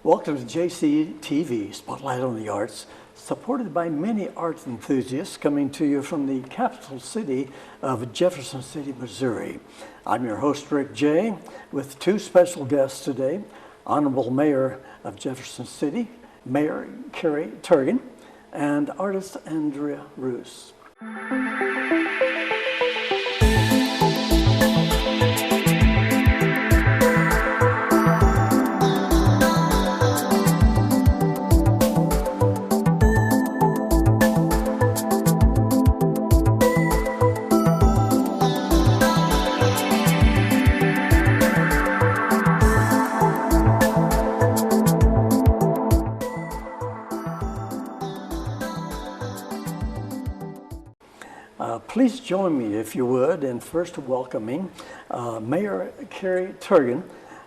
Welcome to JCTV, Spotlight on the Arts, supported by many art enthusiasts coming to you from the capital city of Jefferson City, Missouri. I'm your host, Rick Jey, with two special guests today, Honorable Mayor of Jefferson City, Mayor Carrie Tergin, and artist Andrea Roose. Please join me, if you would, in first welcoming Mayor Carrie Tergin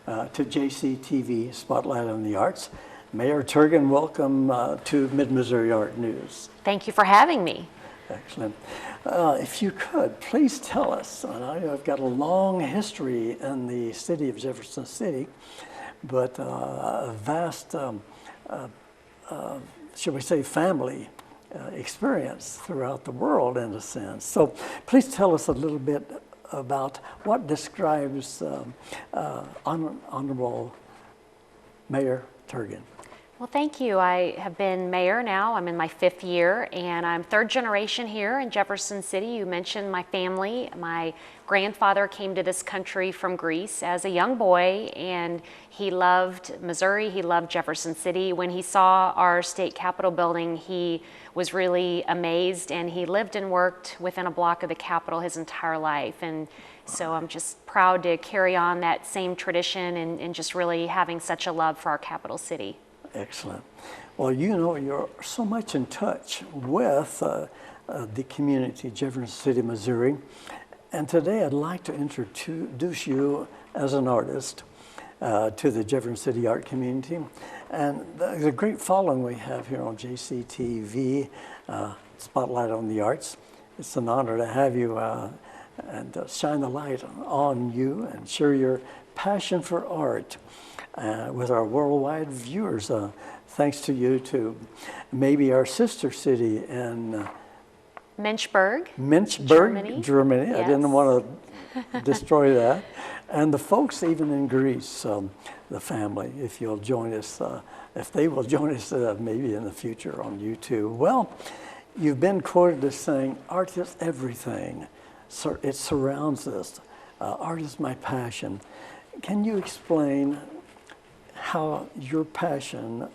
to JCTV Spotlight on the Arts. Mayor Tergin, welcome to Mid-Missouri Art News. Thank you for having me. Excellent. If you could, please tell us, and I've got a long history in the city of Jefferson City, but a vast, shall we say, family experience throughout the world, in a sense. So please tell us a little bit about what describes Honorable Mayor Tergin. Well, thank you. I have been mayor now. I'm in my 5th year, and I'm 3rd generation here in Jefferson City. You mentioned my family. My grandfather came to this country from Greece as a young boy, and he loved Missouri. He loved Jefferson City. When he saw our state capitol building, he was really amazed, and he lived and worked within a block of the Capitol his entire life. And so I'm just proud to carry on that same tradition and just really having such a love for our capital city. Excellent. Well, you know, you're so much in touch with the community, Jefferson City, Missouri. And today I'd like to introduce you as an artist to the Jefferson City art community. And the great following we have here on JCTV, Spotlight on the Arts. It's an honor to have you and shine the light on you and share your passion for art with our worldwide viewers. Thanks to you, to maybe our sister city in Minchburg, Germany. Yes. I didn't want to destroy that. And the folks even in Greece, the family, if you'll join us, if they will join us maybe in the future on YouTube. Well, you've been quoted as saying, art is everything. So it surrounds us. Art is my passion. Can you explain how your passion,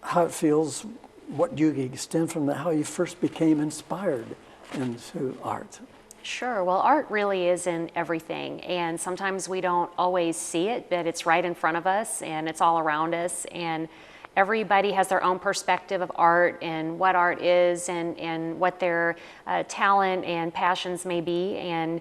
how it feels, what you extend from that, how you first became inspired into art? Sure. Well, art really is in everything, and sometimes we don't always see it, but it's right in front of us and it's all around us, and everybody has their own perspective of art and what art is and what their talent and passions may be, and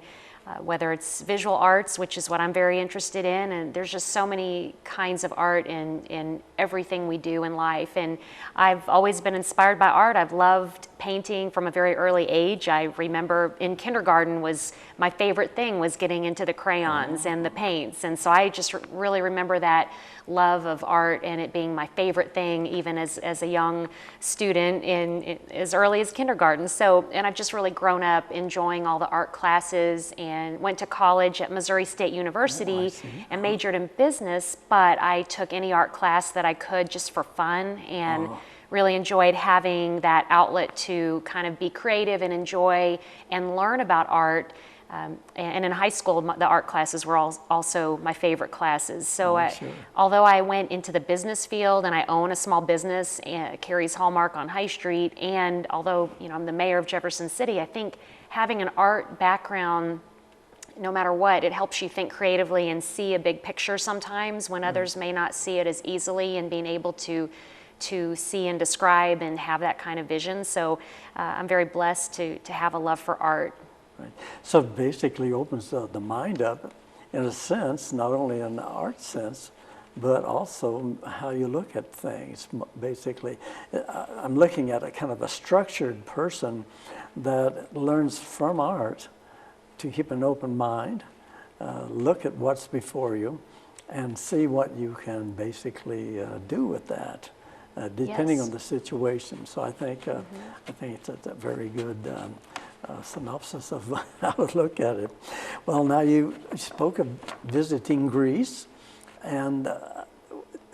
whether it's visual arts, which is what I'm very interested in, and there's just so many kinds of art in everything we do in life. And I've always been inspired by art. I've loved painting from a very early age. I remember in kindergarten was my favorite thing was getting into the crayons and the paints, and so I just really remember that love of art and it being my favorite thing even as a young student in as early as kindergarten. So, and I've just really grown up enjoying all the art classes and went to college at Missouri State University and majored in business, but I took any art class that I could just for fun and really enjoyed having that outlet to kind of be creative and enjoy and learn about art. And in high school, the art classes were also my favorite classes. So although I went into the business field and I own a small business, Carrie's Hallmark on High Street, and although I'm the mayor of Jefferson City, I think having an art background, no matter what, it helps you think creatively and see a big picture sometimes when others may not see it as easily, and being able to see and describe and have that kind of vision. So I'm very blessed to have a love for art. Right. So it basically opens the mind up, in a sense, not only in the art sense, but also how you look at things. Basically, I'm looking at a kind of a structured person that learns from art to keep an open mind, look at what's before you, and see what you can basically do with that, depending on the situation. So I think it's a very good synopsis of how to look at it. Well, now you spoke of visiting Greece, and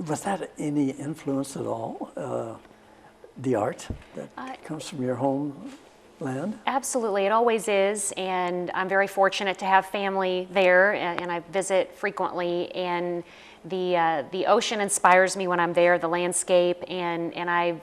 was that any influence at all, the art that comes from your homeland? Absolutely, it always is, and I'm very fortunate to have family there, and I visit frequently, and the ocean inspires me when I'm there, the landscape, and I've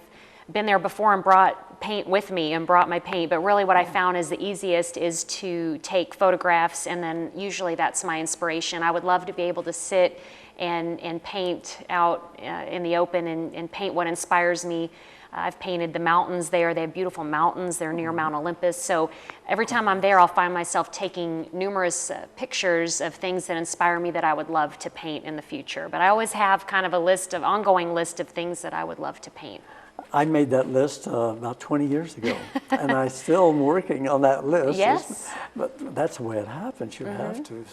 been there before and brought paint with me and brought my paint, but really what I found is the easiest is to take photographs, and then usually that's my inspiration. I would love to be able to sit and paint out in the open and paint what inspires me. I've painted the mountains there. They have beautiful mountains. They're near Mount Olympus. So every time I'm there, I'll find myself taking numerous pictures of things that inspire me that I would love to paint in the future. But I always have kind of ongoing list of things that I would love to paint. I made that list about 20 years ago, and I still am working on that list. Yes. But that's the way it happens. You have to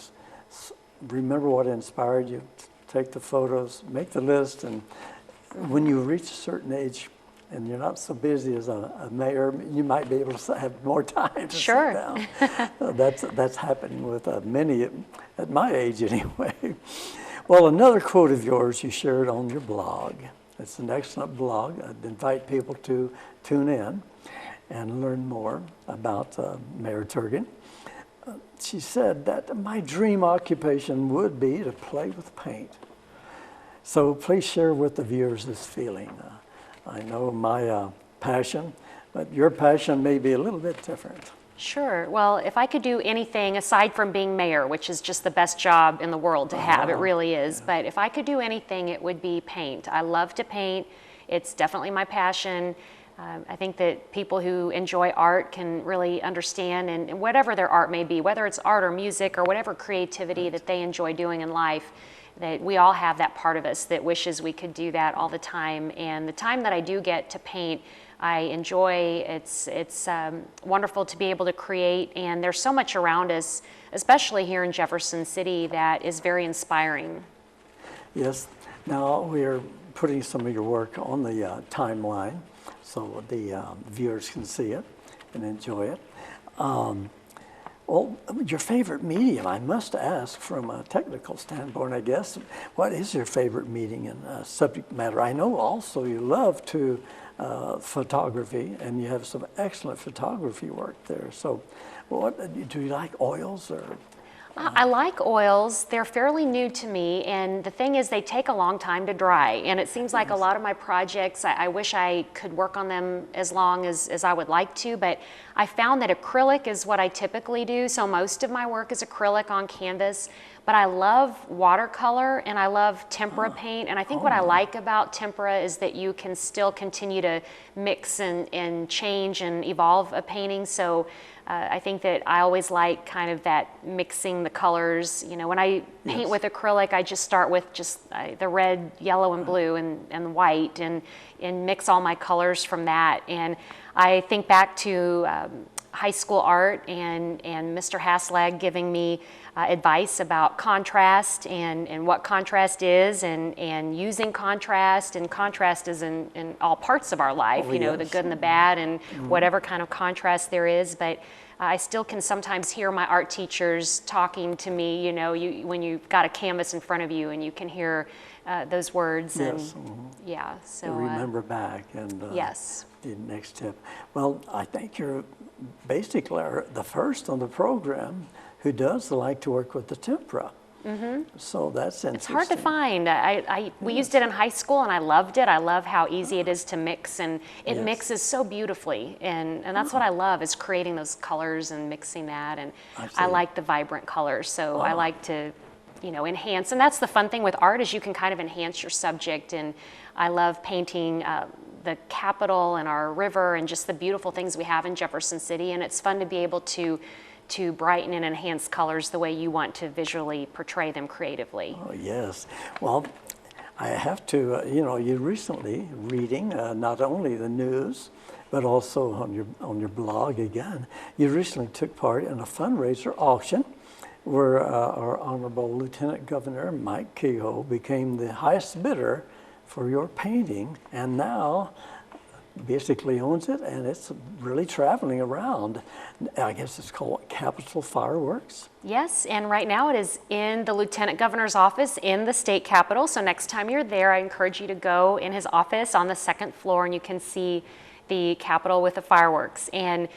remember what inspired you, take the photos, make the list, and when you reach a certain age, and you're not so busy as a mayor, you might be able to have more time to sit down. That's happening with many at my age anyway. Well, another quote of yours you shared on your blog. It's an excellent blog. I'd invite people to tune in and learn more about Mayor Tergin. She said that my dream occupation would be to play with paint. So please share with the viewers this feeling. I know my passion, but your passion may be a little bit different. Sure. Well, if I could do anything aside from being mayor, which is just the best job in the world to have, it really is. But if I could do anything, it would be paint. I love to paint. It's definitely my passion. I think that people who enjoy art can really understand, and whatever their art may be, whether it's art or music or whatever creativity that they enjoy doing in life, that we all have that part of us that wishes we could do that all the time. And the time that I do get to paint, I enjoy. It's wonderful to be able to create, and there's so much around us, especially here in Jefferson City, that is very inspiring. Yes. Now we are putting some of your work on the timeline so the viewers can see it and enjoy it. Well, your favorite medium, I must ask from a technical standpoint, I guess, what is your favorite medium and subject matter? I know also you love to photography, and you have some excellent photography work there. So what, do you like oils or? I like oils. They're fairly new to me, and the thing is they take a long time to dry, and it seems like a lot of my projects, I wish I could work on them as long as I would like to, but I found that acrylic is what I typically do, so most of my work is acrylic on canvas, but I love watercolor and I love tempera paint, and I think what I like about tempera is that you can still continue to mix and change and evolve a painting, so I think that I always like kind of that mixing the colors. You know, when I paint with acrylic, I just start with just the red, yellow, and blue and white and mix all my colors from that. And I think back to high school art and Mr. Haslag giving me advice about contrast and what contrast is and using contrast, and contrast is in all parts of our life, you know, the good and the bad and whatever kind of contrast there is, but I still can sometimes hear my art teachers talking to me, you know, when you've got a canvas in front of you and you can hear those words and so remember back and the next tip. Well, I think you're basically the first on the program who does like to work with the tempera. So that's interesting. It's hard to find. We used it in high school and I loved it. I love how easy it is to mix, and it mixes so beautifully. And that's what I love, is creating those colors and mixing that. And I like the vibrant colors, so I like to, you know, enhance. And that's the fun thing with art, is you can kind of enhance your subject. And I love painting the Capitol and our river and just the beautiful things we have in Jefferson City. And it's fun to be able to brighten and enhance colors the way you want to visually portray them creatively. Oh, yes. Well, I have to, you know, you recently reading not only the news, but also on your blog again, you recently took part in a fundraiser auction where our Honorable Lieutenant Governor Mike Kehoe became the highest bidder for your painting, and now basically owns it, and it's really traveling around. I guess it's called Capitol Fireworks. Yes, and right now it is in the Lieutenant Governor's office in the state capitol. So next time you're there, I encourage you to go in his office on the second floor, and you can see the Capitol with the fireworks. And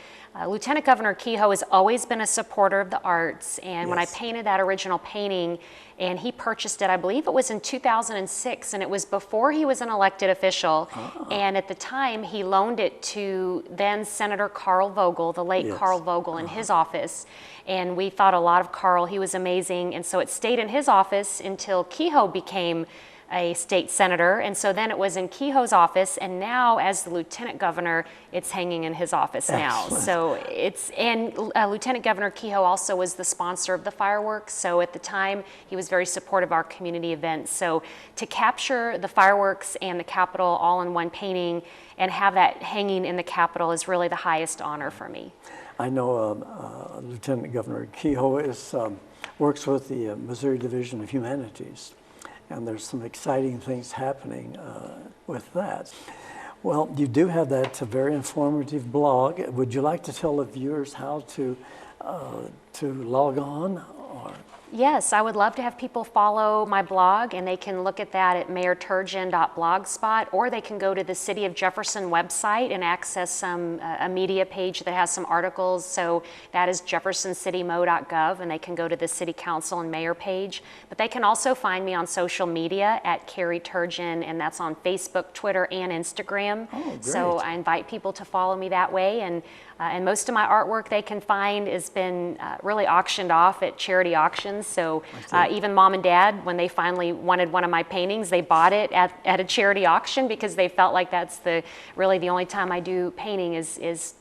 Lieutenant Governor Kehoe has always been a supporter of the arts, and when I painted that original painting, and he purchased it, I believe it was in 2006, and it was before he was an elected official, and at the time he loaned it to then Senator Carl Vogel, the late Carl Vogel, in his office, and we thought a lot of Carl. He was amazing, and so it stayed in his office until Kehoe became a state senator, and so then it was in Kehoe's office, and now as the lieutenant governor, it's hanging in his office now. So it's, and Lieutenant Governor Kehoe also was the sponsor of the fireworks, so at the time he was very supportive of our community events. So to capture the fireworks and the Capitol all in one painting and have that hanging in the Capitol is really the highest honor for me. I know Lieutenant Governor Kehoe is, works with the Missouri Division of Humanities, and there's some exciting things happening with that. Well, you do have that very informative blog. Would you like to tell the viewers how to log on? Or? Yes, I would love to have people follow my blog, and they can look at that at mayortergin.blogspot, or they can go to the City of Jefferson website and access a media page that has some articles. So that is jeffersoncitymo.gov, and they can go to the City Council and Mayor page. But they can also find me on social media at Carrie Tergin, and that's on Facebook, Twitter, and Instagram. Oh, great. So I invite people to follow me that way. And most of my artwork they can find has been really auctioned off at charity auctions. So even Mom and Dad, when they finally wanted one of my paintings, they bought it at a charity auction because they felt like that's really the only time I do painting is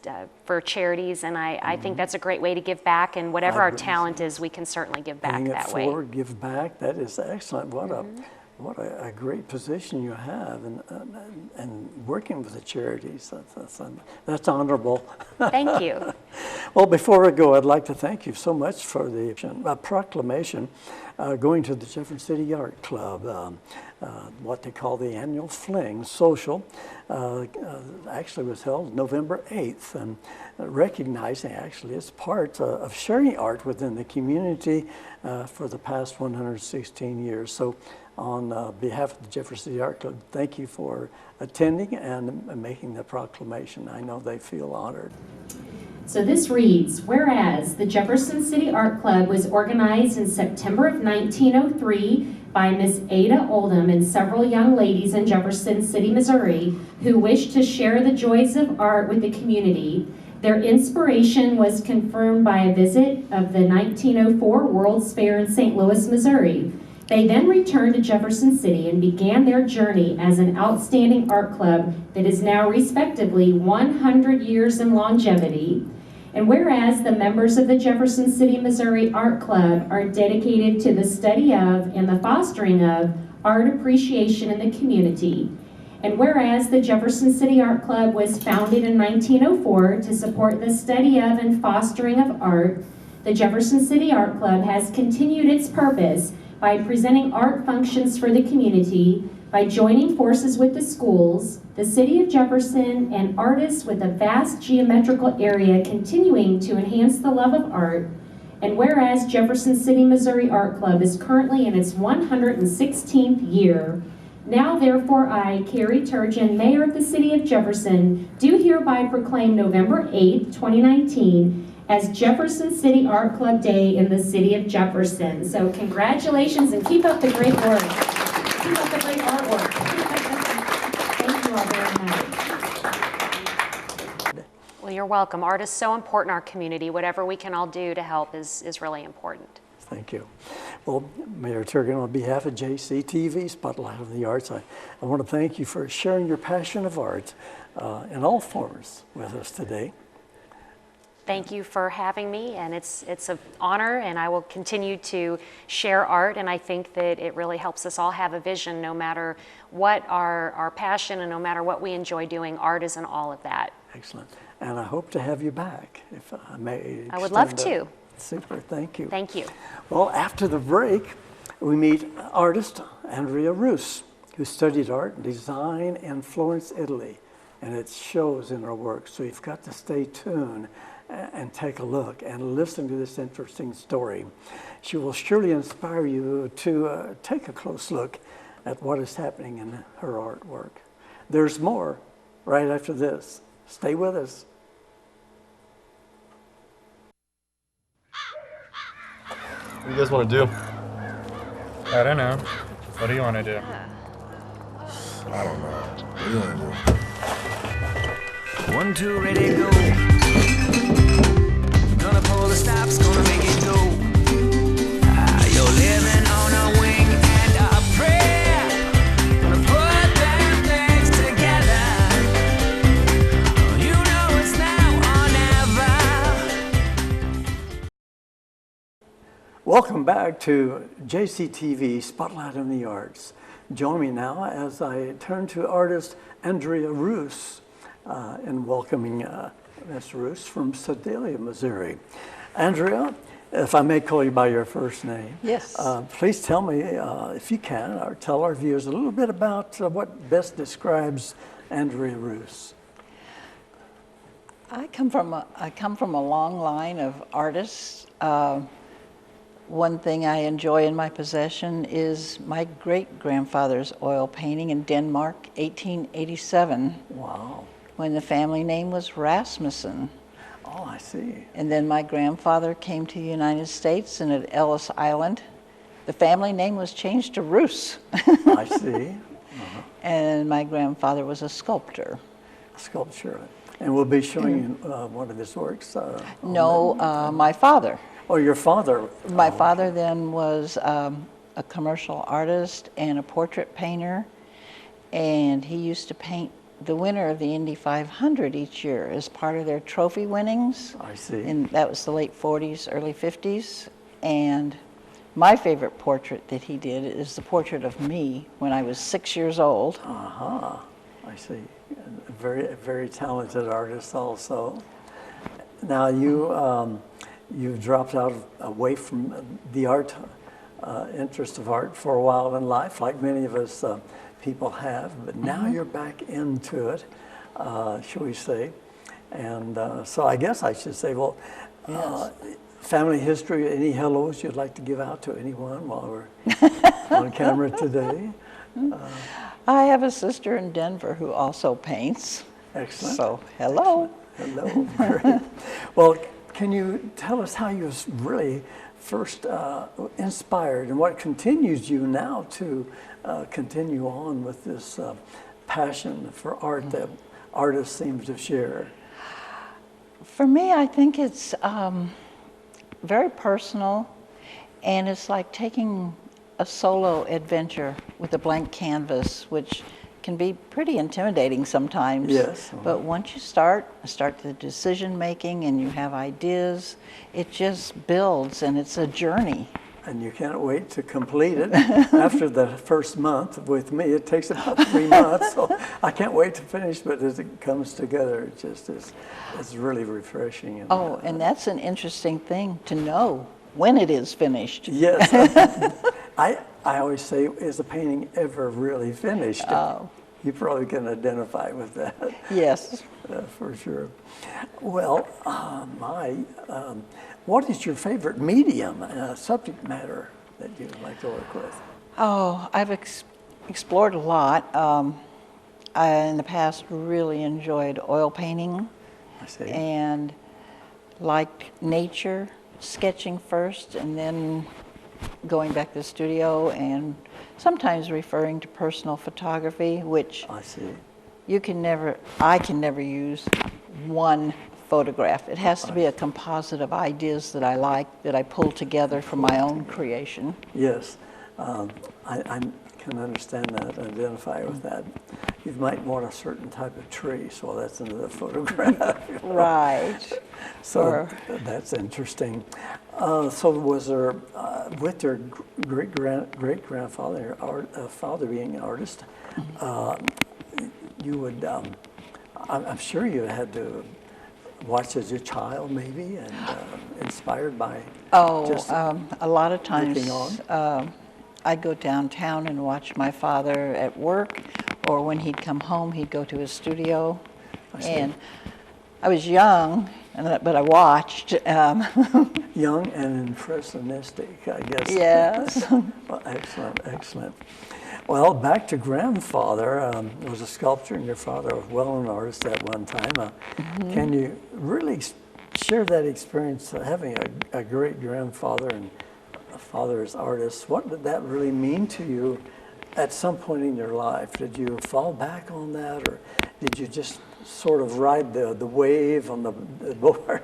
for charities. And I think that's a great way to give back. And whatever our talent is, we can certainly give back that way. Forward, give back. That is excellent. What a great position you have, and working with the charities. That's honorable. Thank you. Well, before we go, I'd like to thank you so much for the proclamation going to the Jefferson City Art Club, what they call the annual Fling Social. Actually was held November 8th, and recognizing actually it's part of sharing art within the community for the past 116 years. So on behalf of the Jefferson City Art Club, thank you for attending and making the proclamation. I know they feel honored. So this reads, whereas the Jefferson City Art Club was organized in September of 1903 by Miss Ada Oldham and several young ladies in Jefferson City, Missouri, who wished to share the joys of art with the community. Their inspiration was confirmed by a visit of the 1904 World's Fair in St. Louis, Missouri. They then returned to Jefferson City and began their journey as an outstanding art club that is now respectively 100 years in longevity. And whereas the members of the Jefferson City, Missouri Art Club are dedicated to the study of and the fostering of art appreciation in the community. And whereas the Jefferson City Art Club was founded in 1904 to support the study of and fostering of art, the Jefferson City Art Club has continued its purpose by presenting art functions for the community, by joining forces with the schools, the City of Jefferson, and artists with a vast geometrical area continuing to enhance the love of art. And whereas Jefferson City, Missouri Art Club is currently in its 116th year, now therefore I, Carrie Tergin, Mayor of the City of Jefferson, do hereby proclaim November 8th, 2019, as Jefferson City Art Club Day in the City of Jefferson. So congratulations and keep up the great work. Keep up the great artwork. Thank you all very much. Well, you're welcome. Art is so important in our community. Whatever we can all do to help is really important. Thank you. Well, Mayor Tergin, on behalf of JCTV, Spotlight of the Arts, I want to thank you for sharing your passion of art in all forms with us today. Thank you for having me, and it's an honor, and I will continue to share art, and I think that it really helps us all have a vision no matter what our passion and no matter what we enjoy doing. Art is in all of that. Excellent. And I hope to have you back, if I may. I would love to. Super, thank you. Thank you. Well, after the break, we meet artist Andrea Roose, who studied art and design in Florence, Italy, and it shows in her work. So you've got to stay tuned and take a look and listen to this interesting story. She will surely inspire you to take a close look at what is happening in her artwork. There's more right after this. Stay with us. What do you guys want to do? I don't know. What do you want to do? I don't know. What do you want to do? 1, 2, ready, go. Gonna pull the stops, gonna make it go. You're living on a wing and a prayer. Gonna put them things together. You know it's now or never. Welcome back to JCTV Spotlight on the Arts. Join me now as I turn to artist Andrea Roose in welcoming Ms. Roose from Sedalia, Missouri. Andrea, if I may call you by your first name. Yes. Please tell me, if you can, or tell our viewers a little bit about what best describes Andrea Roose. I come from a long line of artists. One thing I enjoy in my possession is my great-grandfather's oil painting in Denmark, 1887. Wow. When the family name was Rasmussen. Oh, I see. And then my grandfather came to the United States, and at Ellis Island, the family name was changed to Roose. I see. And my grandfather was a sculptor. Sculpture. And we'll be showing one of his works. No, my father. Oh, your father. My father then was a commercial artist and a portrait painter, and he used to paint the winner of the Indy 500 each year as part of their trophy winnings. I see. And that was the late 40s, early 50s. And my favorite portrait that he did is the portrait of me when I was 6 years old. I see. A very talented artist also. Now you've dropped away from the art interest of art for a while in life, like many of us people have, but now you're back into it, shall we say. And so I guess I should say, well, Yes. family history, any hellos you'd like to give out to anyone while we're on camera today? I have a sister in Denver who also paints. Excellent. So, hello. Hello, great. Well, can you tell us how you was really first inspired and what continues you now to continue on with this passion for art that artists seem to share? For me, I think it's very personal, and it's like taking a solo adventure with a blank canvas, which can be pretty intimidating sometimes. Yes. But once you start the decision making and you have ideas, it just builds, and it's a journey. And you can't wait to complete it after the first month. With me, it takes about 3 months, so I can't wait to finish, but as it comes together, it just is, it's really refreshing. And, And that's an interesting thing to know when it is finished. yes. I always say, is a painting ever really finished? Oh. You probably can identify with that. Yes. For sure. Well, what is your favorite medium, subject matter that you would like to work with? Oh, I've explored a lot. I, in the past, really enjoyed oil painting. I see. And liked nature, sketching first, and then going back to the studio, and sometimes referring to personal photography, which I see. I can never use one photograph. It has to be a composite of ideas that I like, that I pull together from my own creation. Yes, I can understand that, identify with that. You might want a certain type of tree, so that's another photograph. Right. So that's interesting. So was there, with your great-grandfather, father being an artist, you would, I'm sure you had to watched as a child, maybe, and inspired by just A lot of times looking on? I'd go downtown and watch my father at work, or when he'd come home, he'd go to his studio. And I was young, but I watched. Young and impressionistic, I guess. Yes. Well, excellent, excellent. Well, back to grandfather. Was a sculptor, and your father was a well-known artist at one time. Can you really share that experience of having a great grandfather and a father as artists? What did that really mean to you at some point in your life? Did you fall back on that, or did you just sort of ride the wave on the board?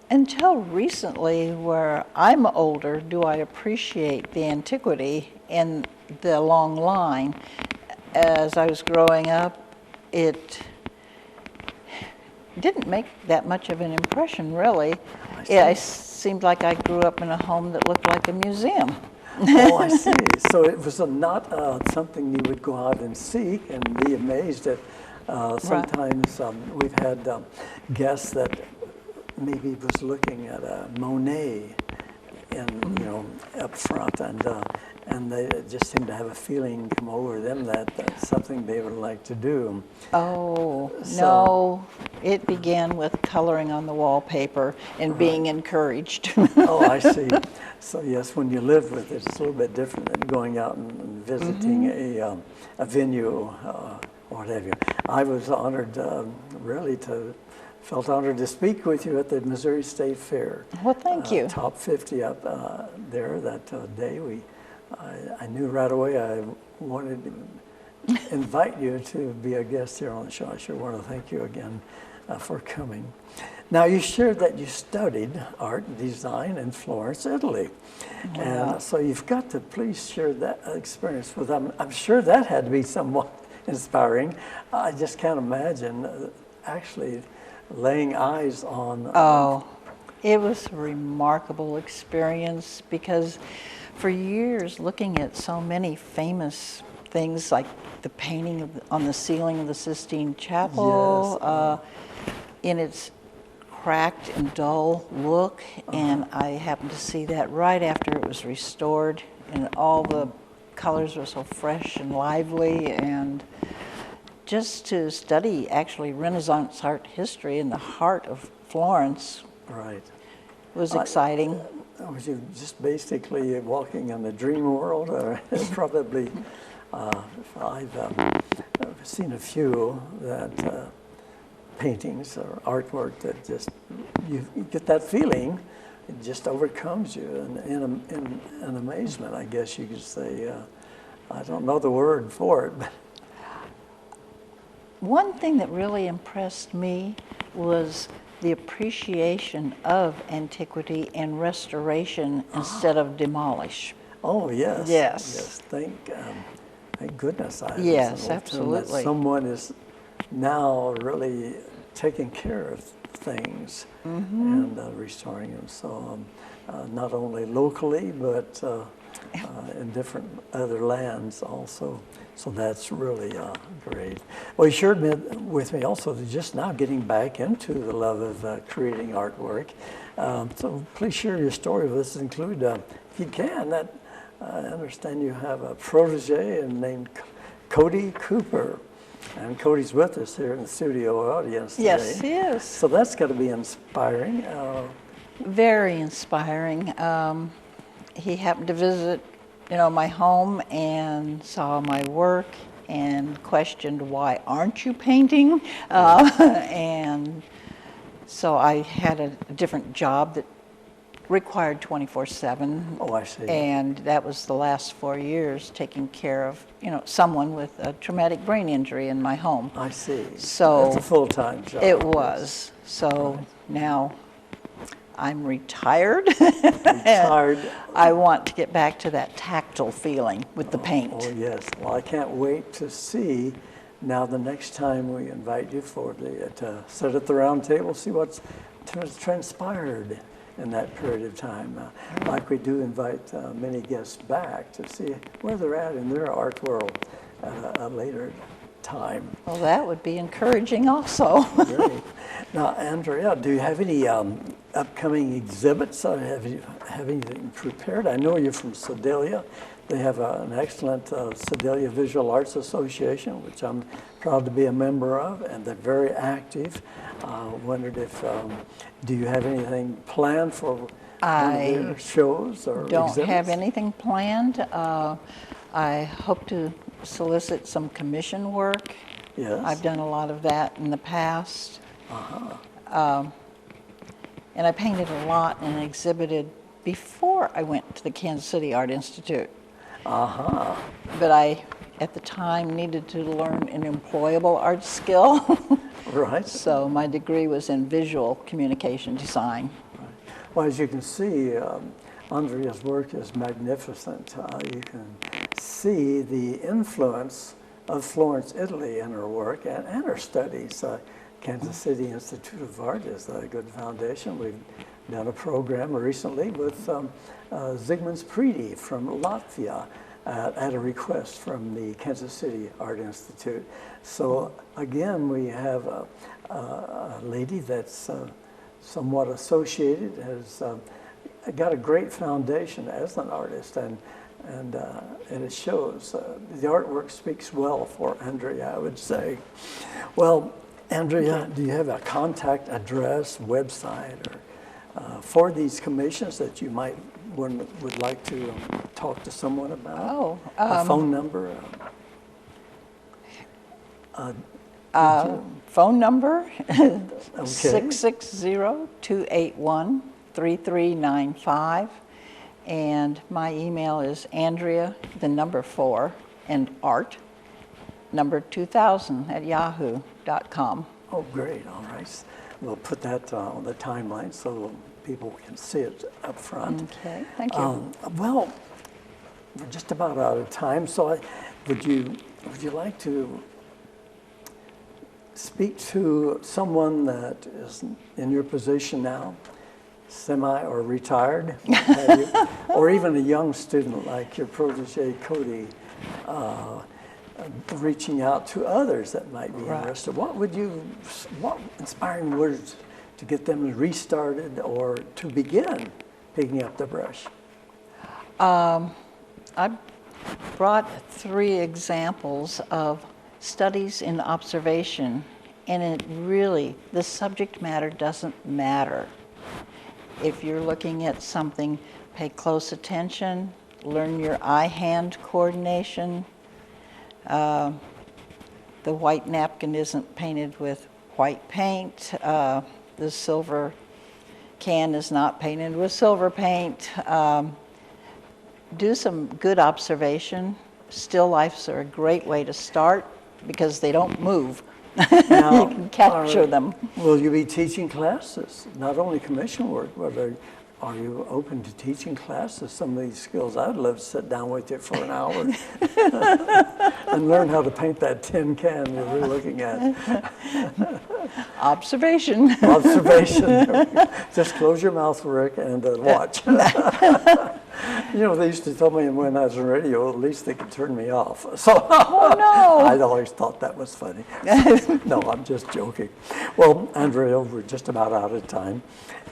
Until recently, where I'm older, do I appreciate the antiquity and the long line. As I was growing up, it didn't make that much of an impression, really. It seemed like I grew up in a home that looked like a museum. Oh, I see. So it was not something you would go out and seek and be amazed at. Sometimes we've had guests that maybe was looking at a Monet, up front, and they just seemed to have a feeling come over them that that's something they would like to do. Oh, no. It began with coloring on the wallpaper and being encouraged. Oh, I see. So yes, when you live with it, it's a little bit different than going out and visiting a venue or what have you. I was honored, felt honored to speak with you at the Missouri State Fair. Well, thank you. Top 50 up there that day. I knew right away I wanted to invite you to be a guest here on the show. I sure want to thank you again for coming. Now, you shared that you studied art and design in Florence, Italy. Wow. And so you've got to please share that experience with them. I'm sure that had to be somewhat inspiring. I just can't imagine actually laying eyes on. Oh, it was a remarkable experience because for years looking at so many famous things like the painting on the ceiling of the Sistine Chapel, in its cracked and dull look, and I happened to see that right after it was restored, and all the colors were so fresh and lively, and just to study actually Renaissance art history in the heart of Florence was exciting. Was you just basically walking in the dream world? Probably, I've seen a few that paintings or artwork that just, you get that feeling, it just overcomes you in amazement, I guess you could say. I don't know the word for it, but. One thing that really impressed me was the appreciation of antiquity and restoration instead of demolish. Oh, yes. Yes. Thank goodness. Yes, absolutely. That someone is now really taking care of things and restoring them. So not only locally, but in different other lands also. So that's really great. Well, you shared with me also that just now getting back into the love of creating artwork. So please share your story with us. Include, if you can, that I understand you have a protege named Cody Cooper. And Cody's with us here in the studio audience today. Yes, he is. So that's got to be inspiring. Very inspiring. He happened to visit, my home and saw my work and questioned, why aren't you painting? And so I had a different job that required 24/7. Oh, I see. And that was the last 4 years taking care of, someone with a traumatic brain injury in my home. I see. So it's a full-time job. It was. So now I'm retired. Retired. I want to get back to that tactile feeling with the paint. Oh, yes. Well, I can't wait to see now the next time we invite you to sit at the round table, see what's transpired in that period of time. Like we do invite many guests back to see where they're at in their art world at a later time. Well, that would be encouraging also. Great. Now, Andrea, do you have any upcoming exhibits? Have you anything prepared? I know you're from Sedalia. They have an excellent Sedalia Visual Arts Association, which I'm proud to be a member of, and they're very active. Wondered if, do you have anything planned for one of their shows or Don't exhibits? have anything planned. I hope to solicit some commission work. Yes. I've done a lot of that in the past. And I painted a lot and exhibited before I went to the Kansas City Art Institute. But I, at the time, needed to learn an employable art skill. Right. So my degree was in visual communication design. Well, as you can see, Andrea's work is magnificent. You can see the influence of Florence, Italy in her work and her studies. Kansas City Institute of Art is a good foundation. We've done a program recently with Zygmunt Pridi from Latvia at a request from the Kansas City Art Institute. So again, we have a lady that's somewhat associated, has got a great foundation as an artist, and it shows. The artwork speaks well for Andrea, I would say. Well, Andrea, do you have a contact address, website, or for these commissions that you might would like to talk to someone about? A phone number? Phone number, 660-281-3395. And my email is Andrea, the number 4, and art, number 2000@yahoo.com. Oh, great. All right. We'll put that on the timeline so people can see it up front. Okay, thank you. Well, we're just about out of time, so would you like to speak to someone that is in your position now, semi or retired, or even a young student like your protege Cody, reaching out to others that might be interested? What inspiring words to get them restarted or to begin picking up the brush? I brought 3 examples of studies in observation, and it really, the subject matter doesn't matter. If you're looking at something, pay close attention, learn your eye-hand coordination. The white napkin isn't painted with white paint. The silver can is not painted with silver paint. Do some good observation. Still lifes are a great way to start because they don't move. Now, you can capture them. Will you be teaching classes, not only commission work, but are you open to teaching classes? Some of these skills, I'd love to sit down with you for an hour and learn how to paint that tin can that we're looking at. Observation. Observation. Just close your mouth, Rick, and watch. You know, they used to tell me when I was on radio, at least they could turn me off. So Oh, no. I'd always thought that was funny. No, I'm just joking. Well, Andrea, we're just about out of time.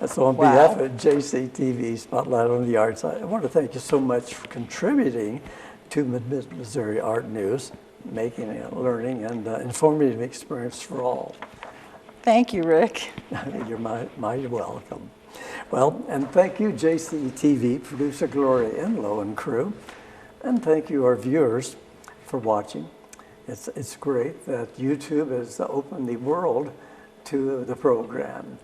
So on behalf of JCTV Spotlight on the Arts, I want to thank you so much for contributing to Mid-Missouri Art News, making a learning and informative experience for all. Thank you, Rick. You're mighty welcome. Well, and thank you, JCTV, producer Gloria Enlow and crew. And thank you, our viewers, for watching. It's great that YouTube has opened the world to the program.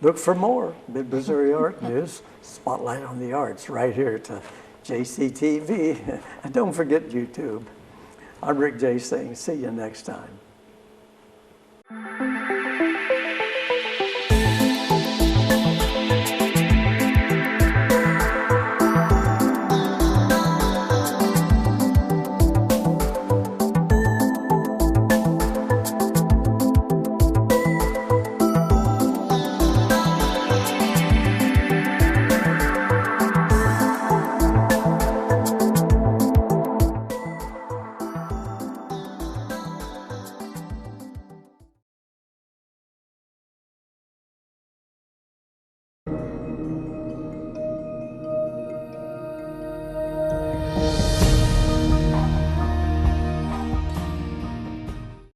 Look for more Mid-Missouri Art News, Spotlight on the Arts, right here to JCTV. And don't forget YouTube. I'm Rick Jey saying see you next time.